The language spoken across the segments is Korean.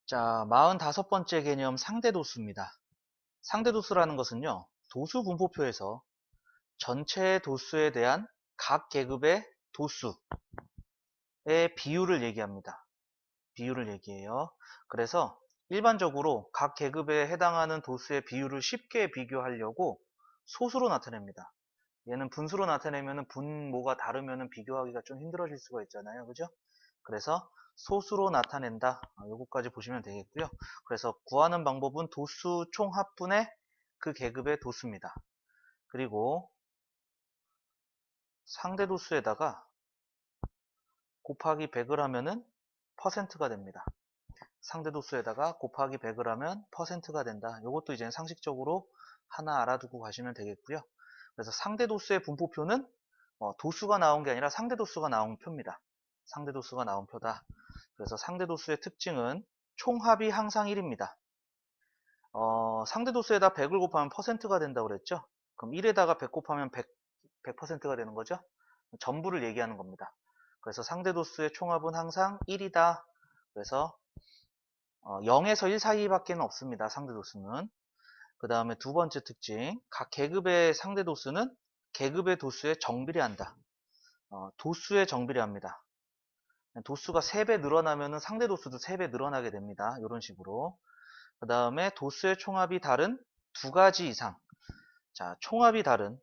자, 45번째 개념 상대도수입니다. 상대도수라는 것은요, 도수 분포표에서 전체 도수에 대한 각 계급의 도수의 비율을 얘기합니다. 비율을 얘기해요. 그래서 일반적으로 각 계급에 해당하는 도수의 비율을 쉽게 비교하려고 소수로 나타냅니다. 얘는 분수로 나타내면 분모가 다르면 비교하기가 좀 힘들어질 수가 있잖아요. 그죠? 그래서 소수로 나타낸다. 요거까지 보시면 되겠고요. 그래서 구하는 방법은 도수 총합분의 그 계급의 도수입니다. 그리고 상대 도수에다가 곱하기 100을 하면은 퍼센트가 됩니다. 상대 도수에다가 곱하기 100을 하면 퍼센트가 된다. 요것도 이제 상식적으로 하나 알아두고 가시면 되겠고요. 그래서 상대 도수의 분포표는 도수가 나온 게 아니라 상대 도수가 나온 표입니다. 상대 도수가 나온 표다. 그래서 상대 도수의 특징은 총합이 항상 1입니다. 상대 도수에다 100을 곱하면 퍼센트가 된다고 그랬죠? 그럼 1에다가 100 곱하면 100%가 되는 거죠? 전부를 얘기하는 겁니다. 그래서 상대 도수의 총합은 항상 1이다. 그래서 0에서 1 사이밖에 없습니다. 상대 도수는. 그 다음에 두 번째 특징, 각 계급의 상대 도수는 계급의 도수에 정비례한다. 도수에 정비례합니다. 도수가 3배 늘어나면 상대 도수도 3배 늘어나게 됩니다. 이런 식으로. 그 다음에 도수의 총합이 다른 두 가지 이상. 자, 총합이 다른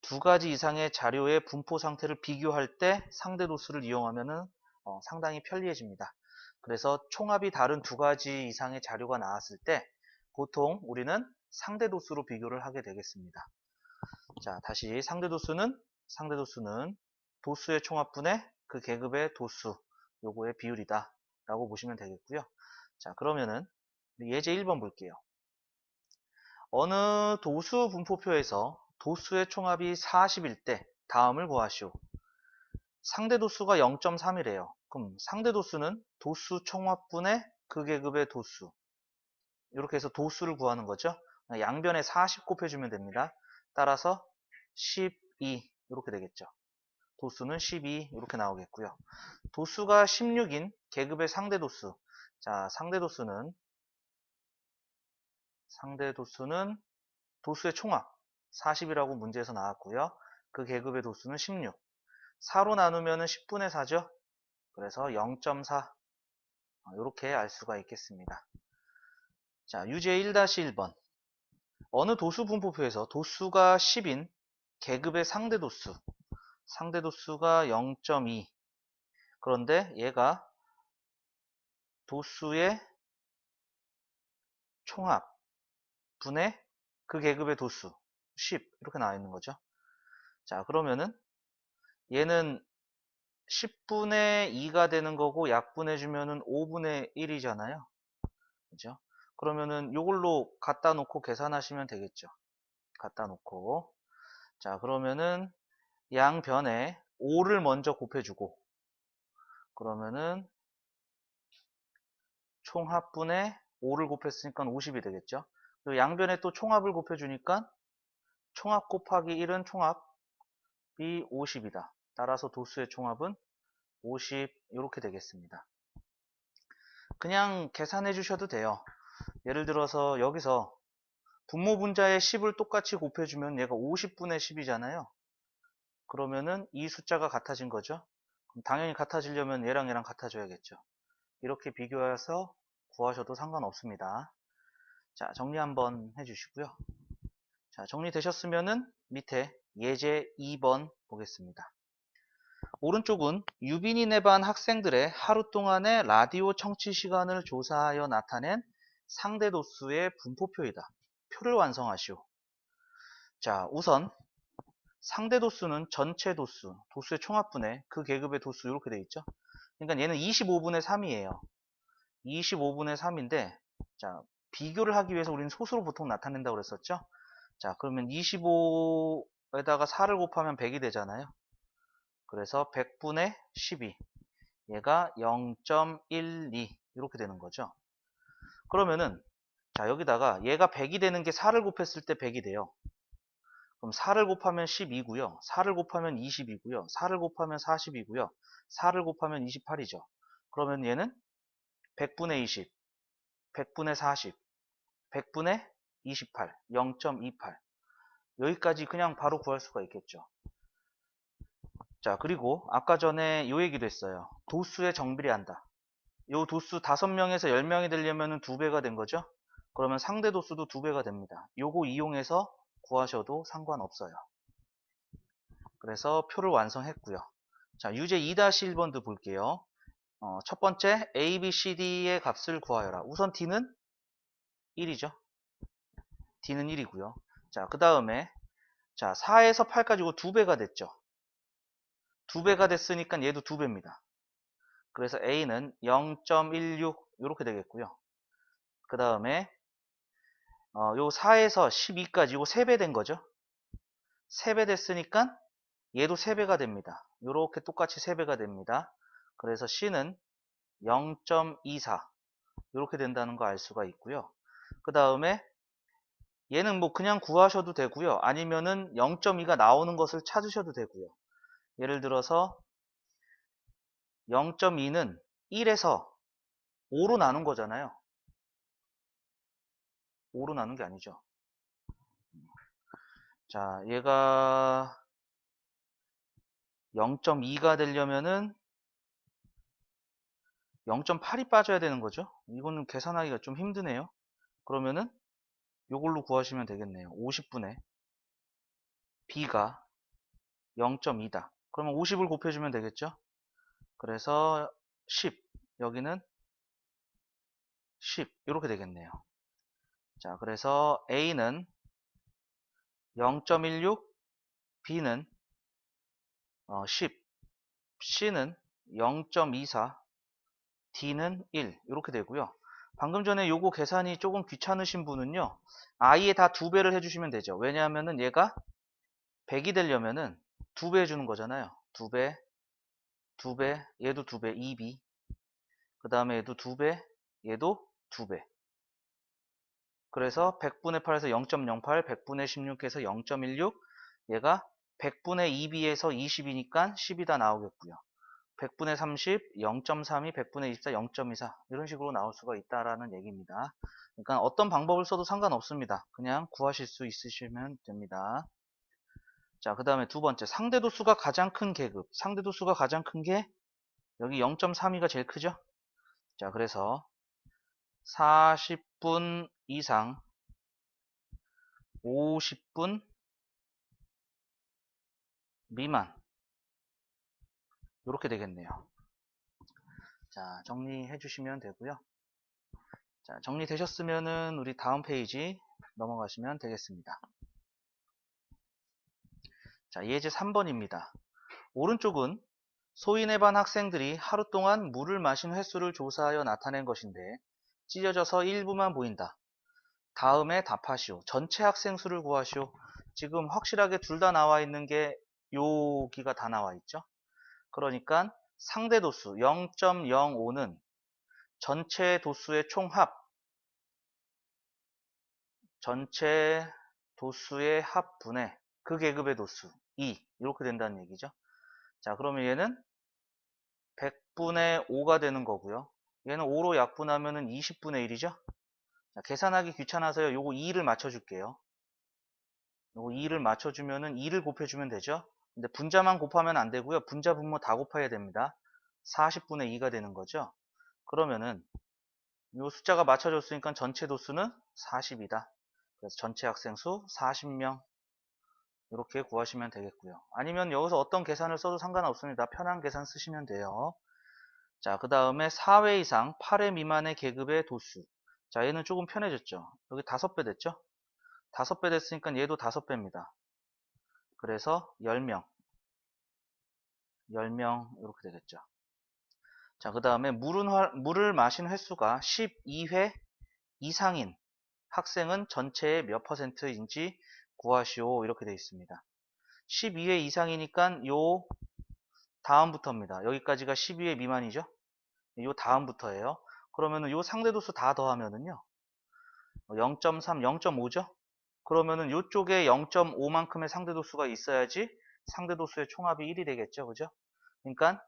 두 가지 이상의 자료의 분포 상태를 비교할 때 상대 도수를 이용하면 상당히 편리해집니다. 그래서 총합이 다른 두 가지 이상의 자료가 나왔을 때 보통 우리는 상대 도수로 비교를 하게 되겠습니다. 자, 다시 상대 도수는 도수의 총합분의 그 계급의 도수, 요거의 비율이다 라고 보시면 되겠고요. 자, 그러면은 예제 1번 볼게요. 어느 도수 분포표에서 도수의 총합이 40일 때 다음을 구하시오. 상대 도수가 0.3이래요. 그럼 상대 도수는 도수 총합분의 그 계급의 도수. 이렇게 해서 도수를 구하는 거죠. 양변에 40 곱해주면 됩니다. 따라서 12 이렇게 되겠죠. 도수는 12 이렇게 나오겠고요. 도수가 16인 계급의 상대 도수. 자, 상대 도수는 도수의 총합 40이라고 문제에서 나왔고요. 그 계급의 도수는 16. 4로 나누면 10분의 4죠. 그래서 0.4 이렇게 알 수가 있겠습니다. 자, 유제 1-1번. 어느 도수 분포표에서 도수가 10인 계급의 상대 도수가 0.2. 그런데 얘가 도수의 총합 분의 그 계급의 도수 10 이렇게 나와 있는 거죠. 자, 그러면은 얘는 10분의 2가 되는 거고 약분해주면은 5분의 1이잖아요. 그죠? 그러면은 요걸로 갖다 놓고 계산하시면 되겠죠. 갖다 놓고. 자, 그러면은 양변에 5를 먼저 곱해주고 그러면은 총합분의 5를 곱했으니까 50이 되겠죠. 그리고 양변에 또 총합을 곱해주니까 총합 곱하기 1은 총합이 50이다. 따라서 도수의 총합은 50 이렇게 되겠습니다. 그냥 계산해 주셔도 돼요. 예를 들어서 여기서 분모 분자에 10을 똑같이 곱해주면 얘가 50분의 10이잖아요. 그러면은 이 숫자가 같아진 거죠. 그럼 당연히 같아지려면 얘랑 같아져야겠죠. 이렇게 비교해서 구하셔도 상관없습니다. 자, 정리 한번 해주시고요. 자, 정리되셨으면은 밑에 예제 2번 보겠습니다. 오른쪽은 유빈이네 반 학생들의 하루 동안의 라디오 청취 시간을 조사하여 나타낸 상대 도수의 분포표이다. 표를 완성하시오. 자, 우선 상대 도수는 전체 도수, 도수의 총합분의 그 계급의 도수 이렇게 돼 있죠. 그러니까 얘는 25분의 3이에요. 25분의 3인데 자, 비교를 하기 위해서 우리는 소수로 보통 나타낸다고 그랬었죠. 자, 그러면 25에다가 4를 곱하면 100이 되잖아요. 그래서 100분의 12. 얘가 0.12 이렇게 되는 거죠. 그러면은 자, 여기다가 얘가 100이 되는 게 4를 곱했을 때 100이 돼요. 그럼 4를 곱하면 12고요. 4를 곱하면 20이고요. 4를 곱하면 40이고요. 4를 곱하면 28이죠. 그러면 얘는 100분의 20, 100분의 40, 100분의 28, 0.28. 여기까지 그냥 바로 구할 수가 있겠죠. 자, 그리고 아까 전에 요 얘기도 했어요. 도수에 정비례한다. 요 도수 5명에서 10명이 되려면 2배가 된 거죠. 그러면 상대 도수도 2배가 됩니다. 요거 이용해서 구하셔도 상관없어요. 그래서 표를 완성했고요. 자, 유제 2-1번도 볼게요. 첫 번째 A, B, C, D의 값을 구하여라. 우선 D는 1이죠. D는 1이고요. 자, 그 다음에 자 4에서 8까지 이거 2배가 됐죠. 2배가 됐으니까 얘도 2배입니다. 그래서 A는 0.16 이렇게 되겠고요. 그 다음에 요 4에서 12까지 이거 3배 된 거죠. 3배 됐으니까 얘도 3배가 됩니다. 이렇게 똑같이 3배가 됩니다. 그래서 C는 0.24 이렇게 된다는 거 알 수가 있고요. 그 다음에 얘는 뭐 그냥 구하셔도 되고요. 아니면은 0.2가 나오는 것을 찾으셔도 되고요. 예를 들어서 0.2는 1에서 5로 나눈 거잖아요. 5로 나눈 게 아니죠. 자, 얘가 0.2가 되려면은 0.8이 빠져야 되는 거죠. 이거는 계산하기가 좀 힘드네요. 그러면은 요걸로 구하시면 되겠네요. 50분의 B가 0.2다. 그러면 50을 곱해주면 되겠죠. 그래서 10, 여기는 10 이렇게 되겠네요. 자, 그래서 A는 0.16, B는 10, C는 0.24, D는 1 이렇게 되고요. 방금 전에 요거 계산이 조금 귀찮으신 분은요. 아예 다 2배를 해주시면 되죠. 왜냐하면은 얘가 100이 되려면은 2배 해주는 거잖아요. 2배, 2배, 얘도 2배, 2B. 그 다음에 얘도 2배, 얘도 2배. 그래서 100분의 8에서 0.08, 100분의 16에서 0.16, 얘가 100분의 2B에서 20이니까 10이 다 나오겠고요. 100분의 30, 0.32, 100분의 24, 0.24 이런 식으로 나올 수가 있다라는 얘기입니다. 그러니까 어떤 방법을 써도 상관없습니다. 그냥 구하실 수 있으시면 됩니다. 자, 그 다음에 두 번째 상대도수가 가장 큰 계급. 상대도수가 가장 큰 게 여기 0.32가 제일 크죠. 자, 그래서 40분 이상 50분 미만 이렇게 되겠네요. 자, 정리해 주시면 되고요. 자, 정리되셨으면은 우리 다음 페이지 넘어가시면 되겠습니다. 자, 예제 3번입니다. 오른쪽은 소인의 반 학생들이 하루 동안 물을 마신 횟수를 조사하여 나타낸 것인데 찢어져서 일부만 보인다. 다음에 답하시오. 전체 학생 수를 구하시오. 지금 확실하게 둘 다 나와 있는 게 여기가 다 나와 있죠. 그러니까 상대 도수 0.05는 전체 도수의 총합, 전체 도수의 합분의 그 계급의 도수 2 이렇게 된다는 얘기죠. 자, 그러면 얘는 100분의 5가 되는 거고요. 얘는 5로 약분하면 20분의 1이죠. 자, 계산하기 귀찮아서요. 요거 2를 맞춰줄게요. 요거 2를 맞춰주면은 2를 곱해주면 되죠. 근데 분자만 곱하면 안 되고요. 분자 분모 다 곱해야 됩니다. 40분의 2가 되는 거죠. 그러면은 요 숫자가 맞춰졌으니까 전체 도수는 40이다. 그래서 전체 학생 수 40명 이렇게 구하시면 되겠고요. 아니면 여기서 어떤 계산을 써도 상관없습니다. 편한 계산 쓰시면 돼요. 자, 그 다음에 4회 이상 8회 미만의 계급의 도수. 자, 얘는 조금 편해졌죠. 여기 5배 됐죠? 5배 됐으니까 얘도 5배입니다. 그래서 10명. 10명 이렇게 되겠죠. 자, 그 다음에 물을 마신 횟수가 12회 이상인 학생은 전체의 몇 퍼센트인지 구하시오. 이렇게 되어 있습니다. 12회 이상이니까 요 다음부터입니다. 여기까지가 12회 미만이죠. 요 다음부터예요. 그러면은 요 상대도수 다 더하면은요 0.3, 0.5죠. 그러면은 이쪽에 0.5만큼의 상대도수가 있어야지 상대도수의 총합이 1이 되겠죠. 그죠? 그러니까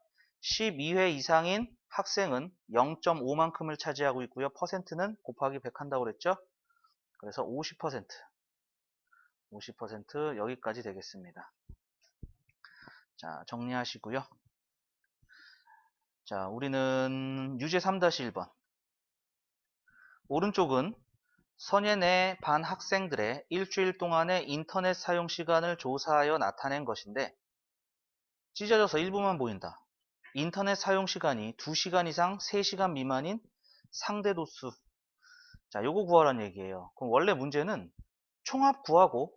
12회 이상인 학생은 0.5만큼을 차지하고 있고요. 퍼센트는 곱하기 100 한다고 그랬죠? 그래서 50% 여기까지 되겠습니다. 자, 정리하시고요. 자, 우리는 유제 3-1번. 오른쪽은 선예 내 반 학생들의 일주일 동안의 인터넷 사용 시간을 조사하여 나타낸 것인데, 찢어져서 일부만 보인다. 인터넷 사용 시간이 2시간 이상 3시간 미만인 상대도수. 자, 요거 구하라는 얘기예요. 그럼 원래 문제는 총합 구하고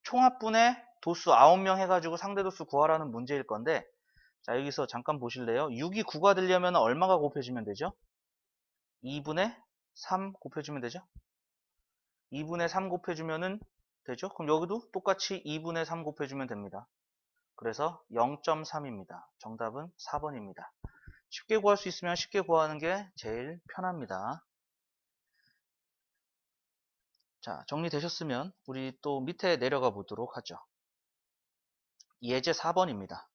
총합분의 도수 9명 해가지고 상대도수 구하라는 문제일 건데, 자, 여기서 잠깐 보실래요? 6이 9가 되려면 얼마가 곱해지면 되죠? 2분의 3 곱해주면 되죠? 2분의 3 곱해주면은 되죠? 그럼 여기도 똑같이 2분의 3 곱해주면 됩니다. 그래서 0.3입니다. 정답은 4번입니다. 쉽게 구할 수 있으면 쉽게 구하는 게 제일 편합니다. 자, 정리되셨으면 우리 또 밑에 내려가 보도록 하죠. 예제 4번입니다.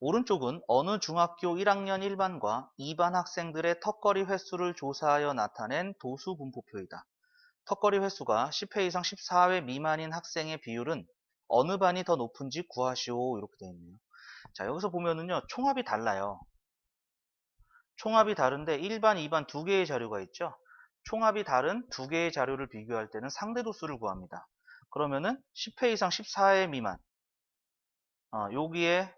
오른쪽은 어느 중학교 1학년 1반과 2반 학생들의 턱걸이 횟수를 조사하여 나타낸 도수 분포표이다. 턱걸이 횟수가 10회 이상 14회 미만인 학생의 비율은 어느 반이 더 높은지 구하시오. 이렇게 되어 있네요. 자, 여기서 보면은요, 총합이 달라요. 총합이 다른데 1반, 2반 두 개의 자료가 있죠. 총합이 다른 두 개의 자료를 비교할 때는 상대도수를 구합니다. 그러면은 10회 이상 14회 미만, 여기에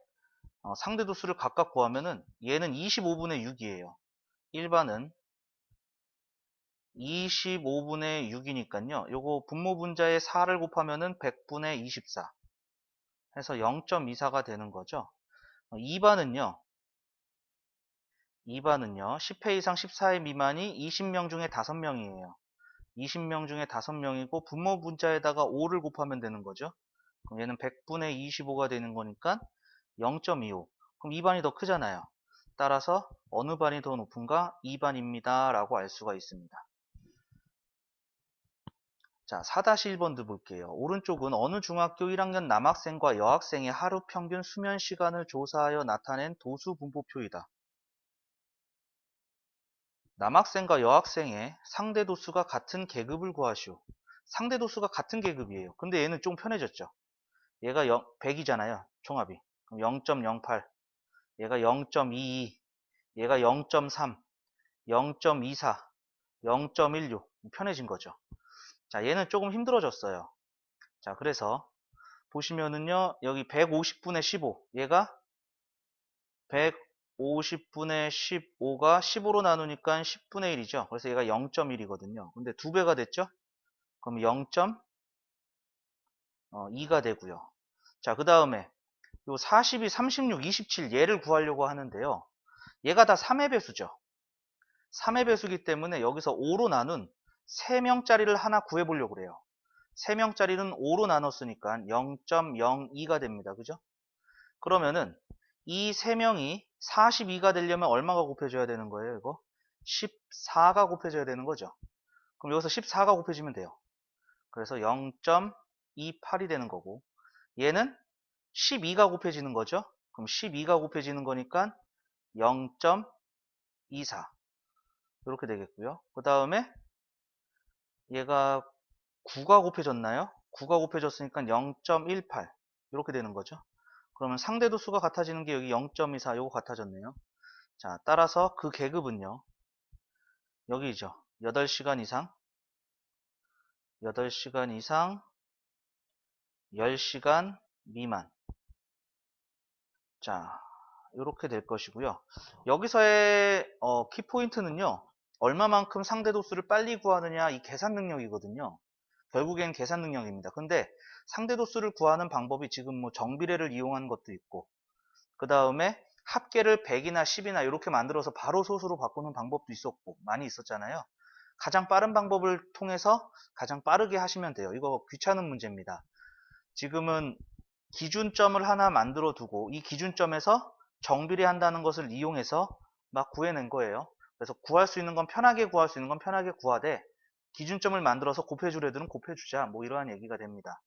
상대도수를 각각 구하면은 얘는 25분의 6이에요. 1반은 25분의 6이니까요. 요거 분모 분자에 4를 곱하면은 100분의 24 해서 0.24가 되는 거죠. 2반은요. 10회 이상 14회 미만이 20명 중에 5명이에요. 20명 중에 5명이고 분모 분자에다가 5를 곱하면 되는 거죠. 그럼 얘는 100분의 25가 되는 거니까 0.25. 그럼 2반이 더 크잖아요. 따라서 어느 반이 더 높은가? 2반입니다. 라고 알 수가 있습니다. 자, 4-1번도 볼게요. 오른쪽은 어느 중학교 1학년 남학생과 여학생의 하루 평균 수면 시간을 조사하여 나타낸 도수 분포표이다. 남학생과 여학생의 상대 도수가 같은 계급을 구하시오. 상대 도수가 같은 계급이에요. 근데 얘는 좀 편해졌죠. 얘가 100이잖아요. 총합이. 그럼 0.08, 얘가 0.22, 얘가 0.3, 0.24, 0.16 편해진 거죠. 자, 얘는 조금 힘들어졌어요. 자, 그래서 보시면은요, 여기 150분의 15, 얘가 150분의 15가 15로 나누니까 10분의 1이죠. 그래서 얘가 0.1이거든요. 근데 2배가 됐죠? 그럼 0.2가 되고요. 자, 그 다음에 요 42, 36, 27 얘를 구하려고 하는데요. 얘가 다 3의 배수죠. 3의 배수기 때문에 여기서 5로 나눈 3명짜리를 하나 구해보려고 그래요. 3명짜리는 5로 나눴으니까 0.02가 됩니다. 그죠? 그러면은 이 3명이 42가 되려면 얼마가 곱해져야 되는 거예요? 이거 14가 곱해져야 되는 거죠. 그럼 여기서 14가 곱해지면 돼요. 그래서 0.28이 되는 거고, 얘는 12가 곱해지는 거죠. 그럼 12가 곱해지는 거니까 0.24 이렇게 되겠고요. 그 다음에 얘가 9가 곱해졌나요? 9가 곱해졌으니까 0.18 이렇게 되는 거죠. 그러면 상대도 수가 같아지는 게 여기 0.24 요거 같아졌네요. 자, 따라서 그 계급은요. 여기죠. 8시간 이상, 8시간 이상, 10시간 미만. 자, 이렇게 될 것이고요. 여기서의 키포인트는요. 얼마만큼 상대도수를 빨리 구하느냐 이 계산 능력이거든요. 결국엔 계산 능력입니다. 근데 상대도수를 구하는 방법이 지금 뭐 정비례를 이용한 것도 있고, 그 다음에 합계를 100이나 10이나 이렇게 만들어서 바로 소수로 바꾸는 방법도 있었고 많이 있었잖아요. 가장 빠른 방법을 통해서 가장 빠르게 하시면 돼요. 이거 귀찮은 문제입니다. 지금은 기준점을 하나 만들어 두고 이 기준점에서 정비례 한다는 것을 이용해서 막 구해낸 거예요. 그래서 구할 수 있는 건 편하게 구할 수 있는 건 편하게 구하되 기준점을 만들어서 곱해줄 애들은 곱해주자. 뭐 이러한 얘기가 됩니다.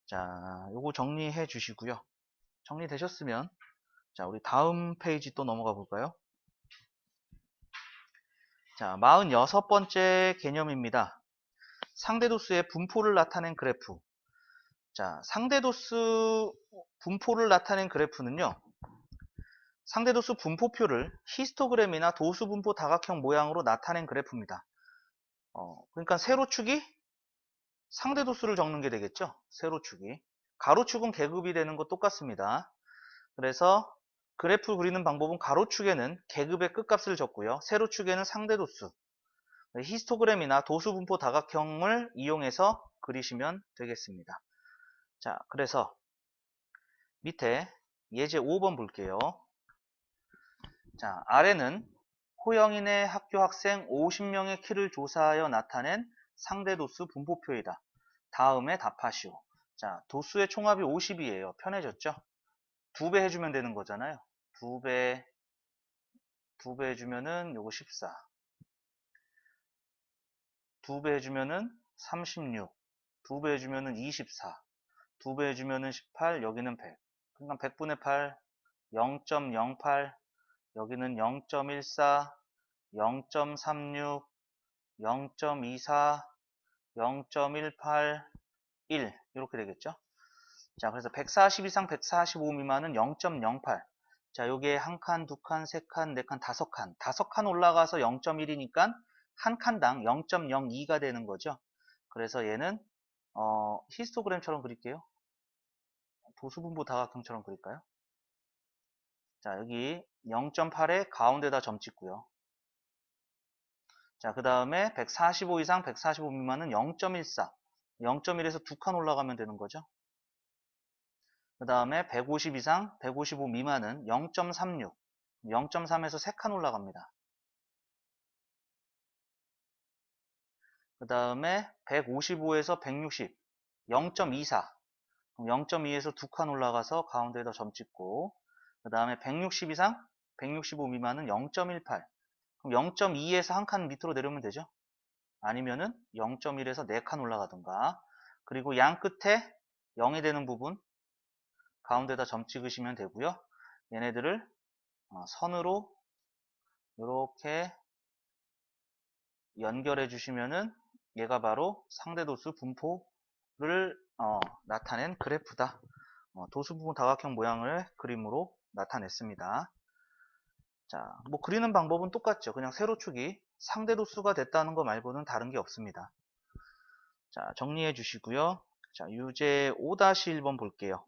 자, 요거 정리해 주시고요. 정리되셨으면 자, 우리 다음 페이지 또 넘어가 볼까요? 자, 46번째 개념입니다. 상대도수의 분포를 나타낸 그래프. 자, 상대도수 분포를 나타낸 그래프는요. 상대도수 분포표를 히스토그램이나 도수분포 다각형 모양으로 나타낸 그래프입니다. 그러니까 세로축이 상대도수를 적는 게 되겠죠. 세로축이. 가로축은 계급이 되는 거 똑같습니다. 그래서 그래프 그리는 방법은 가로축에는 계급의 끝값을 적고요. 세로축에는 상대도수, 히스토그램이나 도수분포 다각형을 이용해서 그리시면 되겠습니다. 자, 그래서 밑에 예제 5번 볼게요. 자, 아래는 호영인의 학교 학생 50명의 키를 조사하여 나타낸 상대도수 분포표이다. 다음에 답하시오. 자, 도수의 총합이 50이에요. 편해졌죠? 2배 해주면 되는 거잖아요. 2배 해주면은 요거 14. 2배 해주면은 36. 2배 해주면은 24. 2배 해주면은 18. 여기는 100. 그러니까 100분의 8, 0.08. 여기는 0.14, 0.36, 0.24, 0.18, 1 이렇게 되겠죠. 자, 그래서 140 이상 145 미만은 0.08. 자, 요게 한 칸, 두 칸, 세 칸, 네 칸, 다섯 칸. 다섯 칸 올라가서 0.1이니까 한 칸당 0.02가 되는 거죠. 그래서 얘는 히스토그램처럼 그릴게요. 도수분포 다각형처럼 그릴까요? 자, 여기 0.8에 가운데다 점 찍고요. 자, 그 다음에 145 이상 145 미만은 0.14. 0.1에서 두 칸 올라가면 되는 거죠. 그 다음에 150 이상 155 미만은 0.36. 0.3에서 세 칸 올라갑니다. 그 다음에 155에서 160. 0.24. 0.2에서 두 칸 올라가서 가운데에다 점 찍고, 그 다음에 160 이상 165 미만은 0.18. 그럼 0.2에서 한 칸 밑으로 내려오면 되죠. 아니면은 0.1에서 4칸 올라가든가. 그리고 양 끝에 0이 되는 부분 가운데다 점 찍으시면 되고요. 얘네들을 선으로 이렇게 연결해 주시면은 얘가 바로 상대도수 분포를 나타낸 그래프다. 도수부분 다각형 모양을 그림으로 나타냈습니다. 자, 뭐 그리는 방법은 똑같죠. 그냥 세로축이 상대도수가 됐다는 거 말고는 다른 게 없습니다. 자, 정리해 주시고요. 자, 유제 5-1번 볼게요.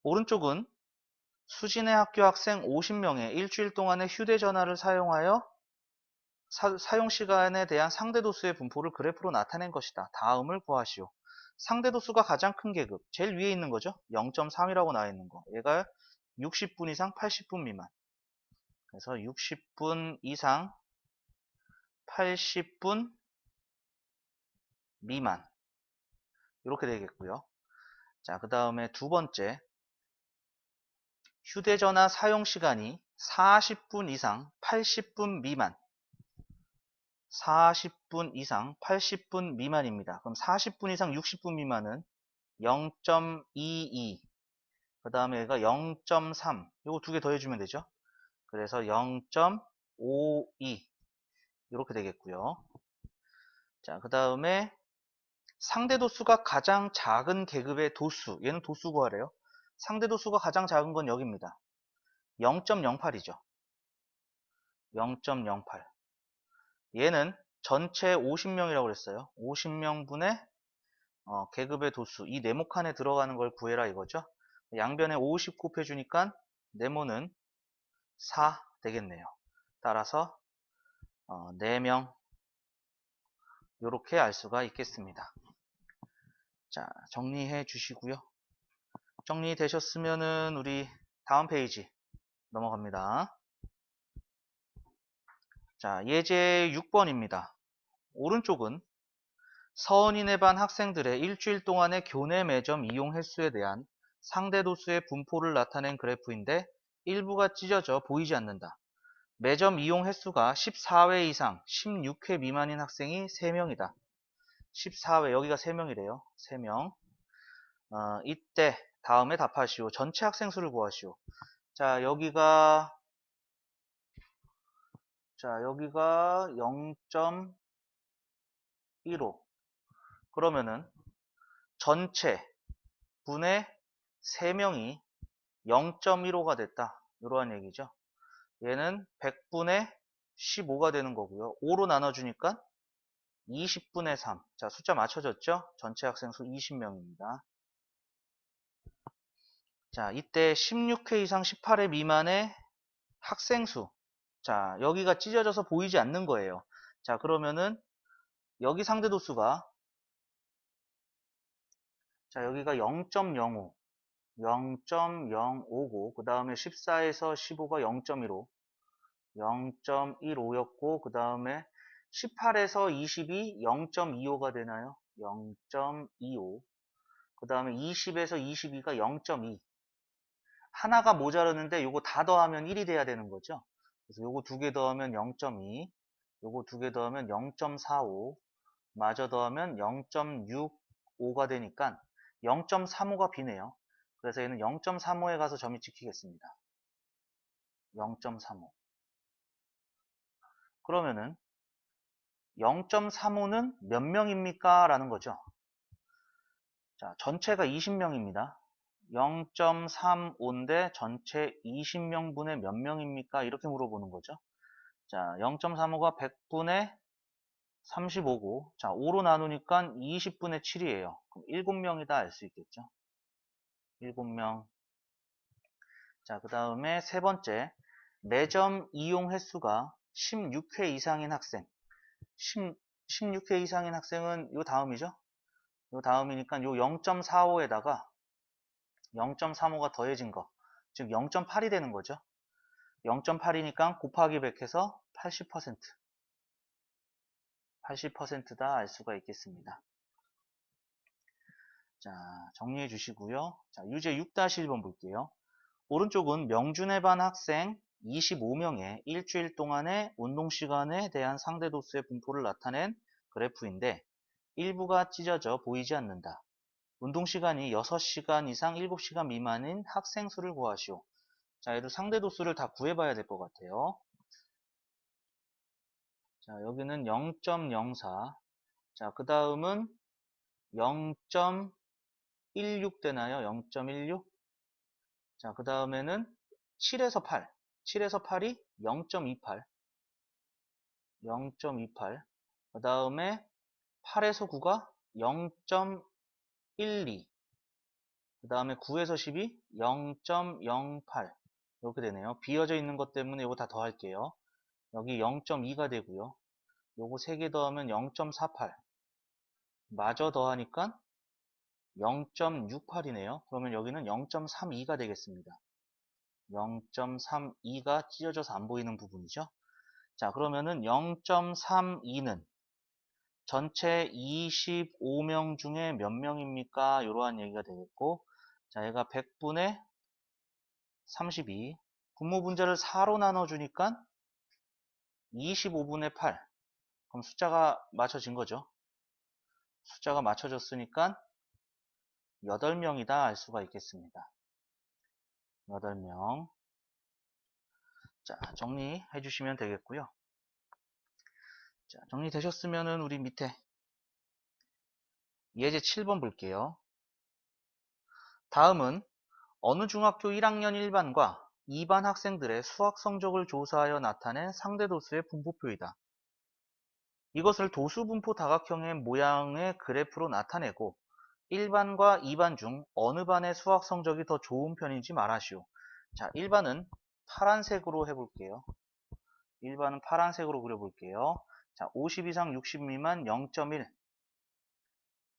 오른쪽은 수진의 학교 학생 50명의 일주일 동안의 휴대전화를 사용하여 사용 시간에 대한 상대도수의 분포를 그래프로 나타낸 것이다. 다음을 구하시오. 상대도수가 가장 큰 계급, 제일 위에 있는 거죠. 0.3이라고 나와 있는 거. 얘가 60분 이상 80분 미만. 그래서 60분 이상 80분 미만. 이렇게 되겠고요. 자, 그 다음에 두 번째. 휴대전화 사용 시간이 40분 이상 80분 미만. 40분 이상 80분 미만입니다. 그럼 40분 이상 60분 미만은 0.22. 그 다음에 얘가 0.3. 요거 두 개 더해주면 되죠. 그래서 0.52. 이렇게 되겠고요. 자, 그 다음에 상대도수가 가장 작은 계급의 도수. 얘는 도수 구하래요. 상대도수가 가장 작은 건 여기입니다. 0.08이죠. 0.08. 얘는 전체 50명이라고 그랬어요. 50명분의 계급의 도수. 이 네모 칸에 들어가는 걸 구해라 이거죠. 양변에 50 곱해주니까 네모는 4 되겠네요. 따라서 4명 이렇게 알 수가 있겠습니다. 자, 정리해 주시고요. 정리되셨으면은 우리 다음 페이지 넘어갑니다. 자, 예제 6번입니다. 오른쪽은 서원이네 반 학생들의 일주일 동안의 교내 매점 이용 횟수에 대한 상대도수의 분포를 나타낸 그래프인데 일부가 찢어져 보이지 않는다. 매점 이용 횟수가 14회 이상 16회 미만인 학생이 3명이다. 14회, 여기가 3명이래요. 3명. 이때 다음에 답하시오. 전체 학생 수를 구하시오. 자, 여기가 0.15. 그러면은 전체 분의 3명이 0.15가 됐다. 이러한 얘기죠. 얘는 100분의 15가 되는 거고요. 5로 나눠주니까 20분의 3. 자, 숫자 맞춰졌죠? 전체 학생 수 20명입니다. 자, 이때 16회 이상 18회 미만의 학생 수. 자, 여기가 찢어져서 보이지 않는 거예요. 자, 그러면은 여기 상대도수가, 자, 여기가 0.05, 0.059, 그 다음에 14에서 15가 0.15, 0.15였고, 그 다음에 18에서 20이 0.25가 되나요? 0.25. 그 다음에 20에서 22가 0.2. 하나가 모자르는데 요거 다 더하면 1이 돼야 되는 거죠. 그래서 요거 두 개 더하면 0.2, 요거 두 개 더하면 0.45, 마저 더하면 0.65가 되니까 0.35가 비네요. 그래서 얘는 0.35에 가서 점이 찍히겠습니다. 0.35. 그러면은 0.35는 몇 명입니까? 라는 거죠. 자, 전체가 20명입니다. 0.35인데 전체 20명분의 몇 명입니까? 이렇게 물어보는 거죠. 자, 0.35가 100분의 35고, 자, 5로 나누니까 20분의 7이에요. 그럼 7명이다 알 수 있겠죠. 7명. 자, 그 다음에 세 번째, 매점 이용 횟수가 16회 이상인 학생. 16회 이상인 학생은 요 다음이죠. 요 다음이니까 요 0.45에다가 0.35가 더해진 거, 즉 0.8이 되는 거죠. 0.8이니까 곱하기 100 해서 80%. 80%다 알 수가 있겠습니다. 자, 정리해 주시고요. 자, 유제 6-1번 볼게요. 오른쪽은 명준의 반 학생 25명의 일주일 동안의 운동 시간에 대한 상대 도수의 분포를 나타낸 그래프인데 일부가 찢어져 보이지 않는다. 운동 시간이 6시간 이상 7시간 미만인 학생 수를 구하시오. 자, 얘도 상대 도수를 다 구해봐야 될 것 같아요. 자, 여기는 0.04. 자, 그 다음은 0.16 되나요? 0.16. 자, 그 다음에는 7에서 8. 7에서 8이 0.28. 0.28. 그 다음에 8에서 9가 0.12. 그 다음에 9에서 10이 0.08. 이렇게 되네요. 비어져 있는 것 때문에 이거 다 더할게요. 여기 0.2가 되고요. 요거 3개 더하면 0.48. 마저 더하니까 0.68이네요. 그러면 여기는 0.32가 되겠습니다. 0.32가 찢어져서 안 보이는 부분이죠. 자, 그러면은 0.32는 전체 25명 중에 몇 명입니까? 이러한 얘기가 되겠고, 자, 얘가 100분의 32. 분모 분자를 4로 나눠주니까 25분의 8. 그럼 숫자가 맞춰진 거죠. 숫자가 맞춰졌으니까 8명이다 알 수가 있겠습니다. 8명. 자, 정리해 주시면 되겠고요. 자, 정리되셨으면은 우리 밑에 예제 7번 볼게요. 다음은 어느 중학교 1학년 1반과 2반 학생들의 수학 성적을 조사하여 나타낸 상대도수의 분포표이다. 이것을 도수분포 다각형의 모양의 그래프로 나타내고 1반과 2반 중 어느 반의 수학 성적이 더 좋은 편인지 말하시오. 자, 1반은 파란색으로 해볼게요. 1반은 파란색으로 그려볼게요. 자, 50 이상 60 미만 0.1.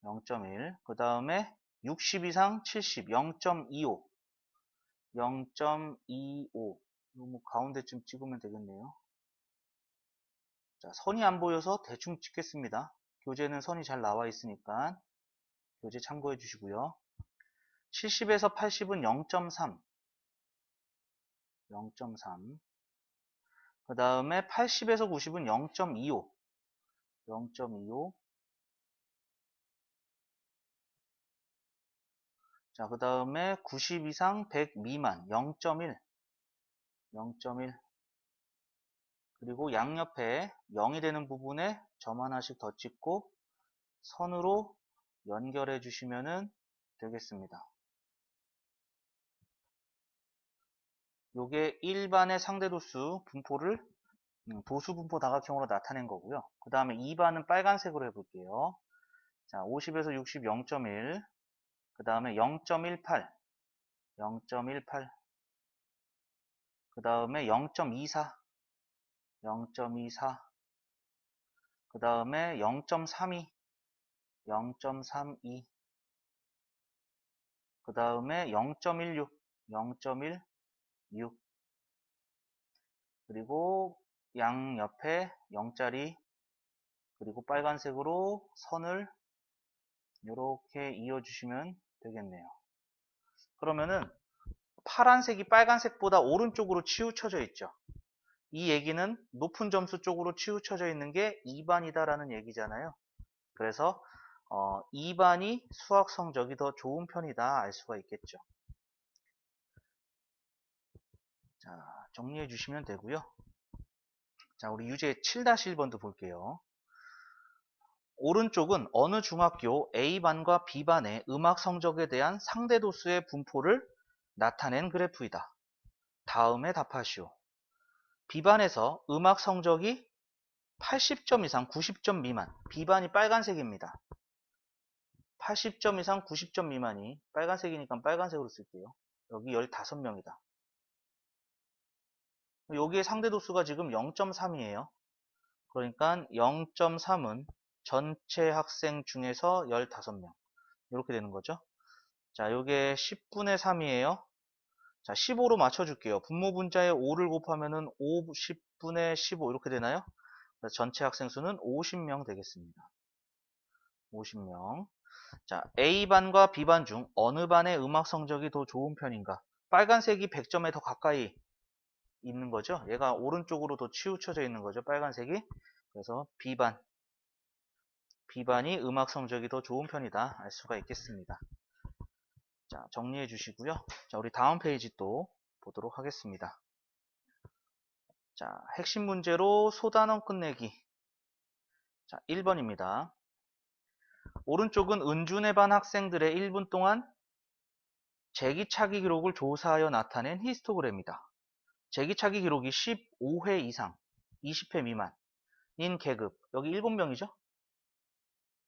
0.1. 그 다음에 60 이상 70. 0.25. 0.25. 뭐 가운데쯤 찍으면 되겠네요. 자, 선이 안 보여서 대충 찍겠습니다. 교재는 선이 잘 나와 있으니까 교재 참고해 주시고요. 70에서 80은 0.3. 0.3. 그 다음에 80에서 90은 0.25. 0.25. 자, 그 다음에 90 이상 100 미만 0.1. 0.1. 그리고 양옆에 0이 되는 부분에 점 하나씩 더 찍고 선으로 연결해 주시면 되겠습니다. 요게 일반의 상대도수 분포를 도수 분포 다각형으로 나타낸 거고요. 그 다음에 2반은 빨간색으로 해볼게요. 자, 50에서 60 0.1. 그 다음에 0.18. 0.18. 그 다음에 0.24. 0.24. 그 다음에 0.32. 0.32. 그 다음에 0.16. 0.16. 그리고 양옆에 0짜리 그리고 빨간색으로 선을 이렇게 이어주시면 되겠네요. 그러면은 파란색이 빨간색보다 오른쪽으로 치우쳐져 있죠. 이 얘기는 높은 점수 쪽으로 치우쳐져 있는 게 2반이다라는 얘기잖아요. 그래서 2반이 수학 성적이 더 좋은 편이다 알 수가 있겠죠. 자, 정리해 주시면 되고요. 자, 우리 유제 7-1번도 볼게요. 오른쪽은 어느 중학교 A반과 B반의 음악 성적에 대한 상대도수의 분포를 나타낸 그래프이다. 다음에 답하시오. B반에서 음악 성적이 80점 이상 90점 미만. B반이 빨간색입니다. 80점 이상 90점 미만이 빨간색이니까 빨간색으로 쓸게요. 여기 15명이다. 여기에 상대도수가 지금 0.3이에요. 그러니까 0.3은 전체 학생 중에서 15명. 이렇게 되는 거죠. 자, 요게 10분의 3이에요. 자, 15로 맞춰줄게요. 분모 분자에 5를 곱하면은 10분의 15 이렇게 되나요? 그래서 전체 학생 수는 50명 되겠습니다. 50명. 자, A반과 B반 중 어느 반의 음악 성적이 더 좋은 편인가? 빨간색이 100점에 더 가까이 있는 거죠. 얘가 오른쪽으로 더 치우쳐져 있는 거죠. 빨간색이. 그래서 B반이 음악 성적이 더 좋은 편이다 알 수가 있겠습니다. 자, 정리해 주시고요. 자, 우리 다음 페이지 또 보도록 하겠습니다. 자, 핵심 문제로 소단원 끝내기. 자, 1번입니다. 오른쪽은 은준의 반 학생들의 1분 동안 제기차기 기록을 조사하여 나타낸 히스토그램이다. 제기차기 기록이 15회 이상, 20회 미만인 계급. 여기 7명이죠?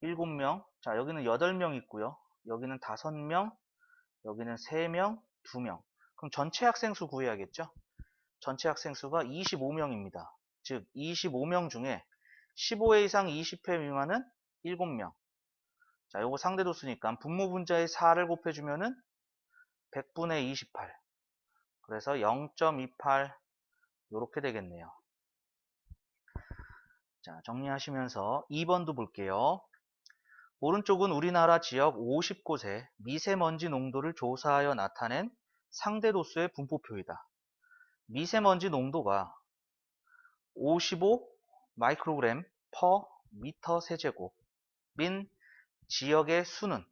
7명. 자, 여기는 8명 있고요. 여기는 5명, 여기는 3명, 2명. 그럼 전체 학생 수 구해야겠죠? 전체 학생 수가 25명입니다. 즉 25명 중에 15회 이상 20회 미만은 7명. 자, 요거 상대도수니까 분모 분자에 4를 곱해주면은 100분의 28. 그래서 0.28 요렇게 되겠네요. 자, 정리하시면서 2번도 볼게요. 오른쪽은 우리나라 지역 50곳의 미세먼지 농도를 조사하여 나타낸 상대도수의 분포표이다. 미세먼지 농도가 55 마이크로그램 퍼 미터 세제곱인 지역의 수는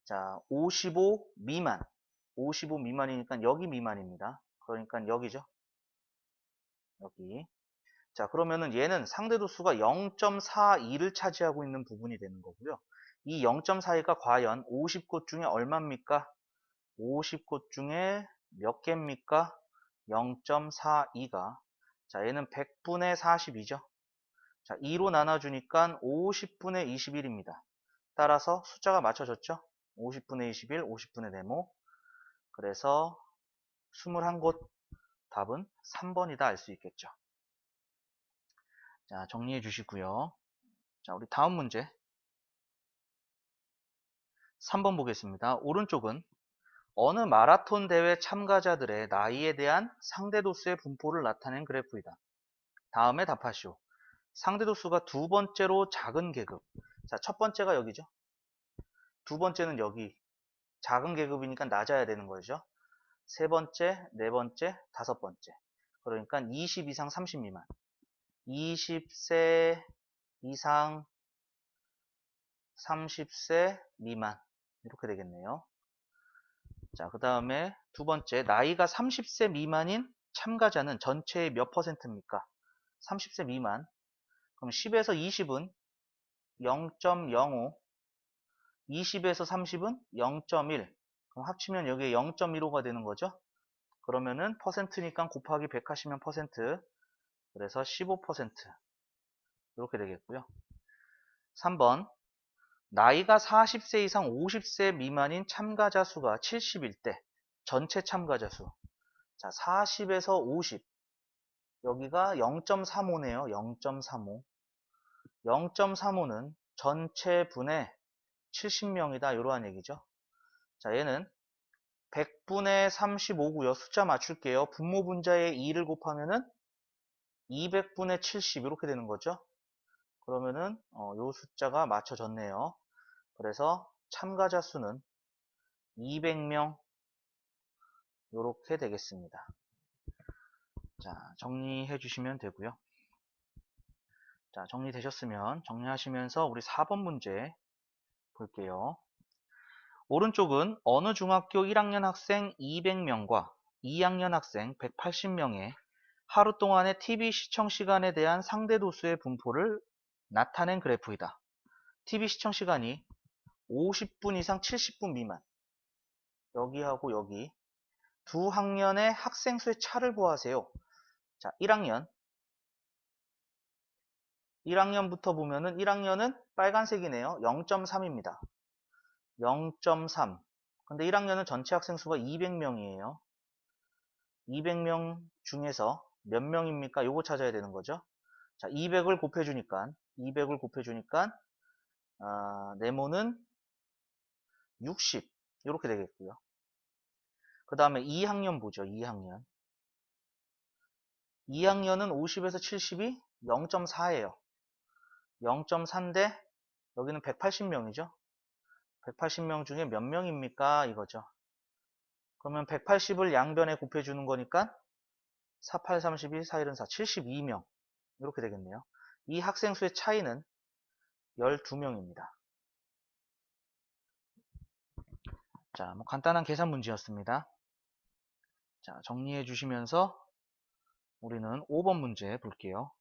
자, 55 미만. 55 미만이니까 여기 미만입니다. 그러니까 여기죠. 여기. 자, 그러면은 얘는 상대도수가 0.42를 차지하고 있는 부분이 되는 거고요. 이 0.42가 과연 50곳 중에 얼마입니까? 50곳 중에 몇 개입니까? 0.42가. 자, 얘는 100분의 42죠. 자, 2로 나눠주니까 50분의 21입니다. 따라서 숫자가 맞춰졌죠? 50분의 21, 50분의 네모. 그래서 21곳 답은 3번이다 알 수 있겠죠. 자, 정리해 주시고요. 자, 우리 다음 문제 3번 보겠습니다. 오른쪽은 어느 마라톤 대회 참가자들의 나이에 대한 상대도수의 분포를 나타낸 그래프이다. 다음에 답하시오. 상대도수가 두 번째로 작은 계급. 자, 첫 번째가 여기죠. 두 번째는 여기. 작은 계급이니까 낮아야 되는 거죠. 세 번째, 네 번째, 다섯 번째. 그러니까 20 이상 30 미만. 20세 이상 30세 미만. 이렇게 되겠네요. 자, 그 다음에 두 번째, 나이가 30세 미만인 참가자는 전체의 몇 퍼센트입니까? 30세 미만. 그럼 10에서 20은 0.05, 20에서 30은 0.1. 그럼 합치면 여기에 0.15가 되는 거죠. 그러면은 퍼센트니까 곱하기 100 하시면 퍼센트. 그래서 15% 이렇게 되겠고요. 3번, 나이가 40세 이상 50세 미만인 참가자 수가 70일 때 전체 참가자 수. 자, 40에서 50. 여기가 0.35네요. 0.35. 0.35는 전체 분의 70명이다. 이러한 얘기죠. 자, 얘는 100분의 35고요. 숫자 맞출게요. 분모 분자에 2를 곱하면은 200분의 70 이렇게 되는 거죠. 그러면은 요 숫자가 맞춰졌네요. 그래서 참가자 수는 200명 이렇게 되겠습니다. 자, 정리해 주시면 되고요. 자, 정리되셨으면 정리하시면서 우리 4번 문제 볼게요. 오른쪽은 어느 중학교 1학년 학생 200명과 2학년 학생 180명의 하루 동안의 TV 시청 시간에 대한 상대도수의 분포를 나타낸 그래프이다. TV 시청 시간이 50분 이상 70분 미만. 여기하고 여기 두 학년의 학생 수의 차를 구하세요. 자, 1학년부터 보면은 1학년은 빨간색이네요. 0.3입니다. 0.3. 근데 1학년은 전체 학생 수가 200명이에요. 200명 중에서 몇 명입니까? 요거 찾아야 되는 거죠. 자, 200을 곱해주니까 네모는 60 이렇게 되겠고요. 그 다음에 2학년 보죠. 2학년. 2학년은 50에서 70이 0.4예요. 0.4인데 여기는 180명이죠. 180명 중에 몇 명입니까? 이거죠. 그러면 180을 양변에 곱해주는 거니까 4, 8, 32, 4, 1은 4, 72명 이렇게 되겠네요. 이 학생 수의 차이는 12명입니다. 자, 뭐 간단한 계산 문제였습니다. 자, 정리해 주시면서 우리는 5번 문제 볼게요.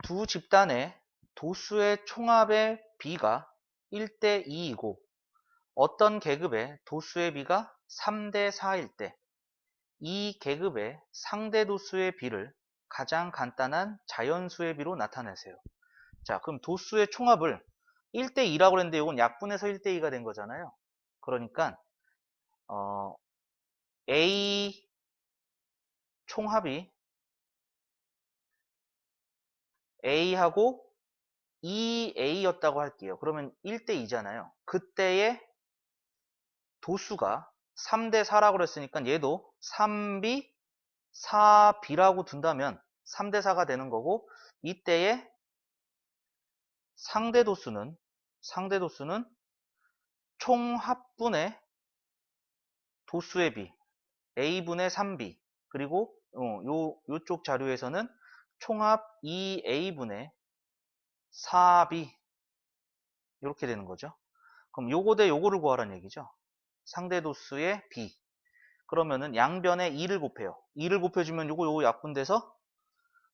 두 집단의 도수의 총합의 비가 1대 2이고 어떤 계급의 도수의 비가 3대 4일 때 이 계급의 상대 도수의 비를 가장 간단한 자연수의 비로 나타내세요. 자, 그럼 도수의 총합을 1대 2라고 했는데 이건 약분해서 1대 2가 된 거잖아요. 그러니까 A 총합이 A하고 2A였다고 할게요. 그러면 1대 2잖아요. 그때의 도수가 3대 4라고 그랬으니까 얘도 3B, 4B라고 둔다면 3대 4가 되는 거고 이때의 상대도수는 총합분의 도수의 비 A분의 3B 그리고 요쪽 자료에서는 총합 2A분의 4B 이렇게 되는 거죠. 그럼 요거 대 요거를 구하라는 얘기죠. 상대도수의 B 그러면은 양변에 2를 곱해요. 2를 곱해주면 요거 약분돼서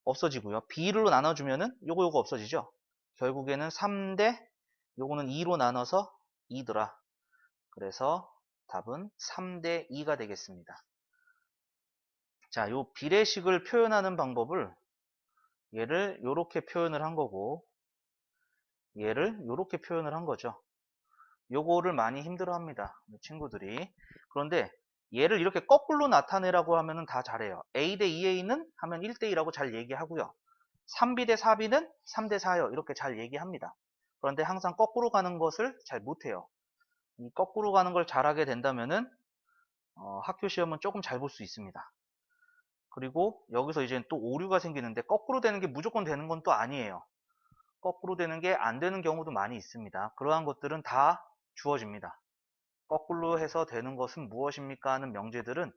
없어지고요. B로 나눠주면은 요거 없어지죠. 결국에는 3대 요거는 2로 나눠서 2더라. 그래서 답은 3대 2가 되겠습니다. 자, 요 비례식을 표현하는 방법을 얘를 요렇게 표현을 한 거고 얘를 요렇게 표현을 한 거죠. 요거를 많이 힘들어 합니다. 친구들이. 그런데 얘를 이렇게 거꾸로 나타내라고 하면은 다 잘해요. A 대 2A는 하면 1대 2라고 잘 얘기하고요. 3B 대 4B는 3대 4요. 이렇게 잘 얘기합니다. 그런데 항상 거꾸로 가는 것을 잘 못해요. 이 거꾸로 가는 걸 잘하게 된다면은 학교 시험은 조금 잘 볼 수 있습니다. 그리고 여기서 이제 또 오류가 생기는데 거꾸로 되는 게 무조건 되는 건 또 아니에요. 거꾸로 되는 게 안 되는 경우도 많이 있습니다. 그러한 것들은 다 주어집니다. 거꾸로 해서 되는 것은 무엇입니까? 하는 명제들은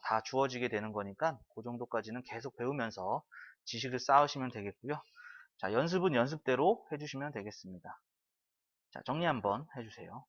다 주어지게 되는 거니까 그 정도까지는 계속 배우면서 지식을 쌓으시면 되겠고요. 자, 연습은 연습대로 해주시면 되겠습니다. 자, 정리 한번 해주세요.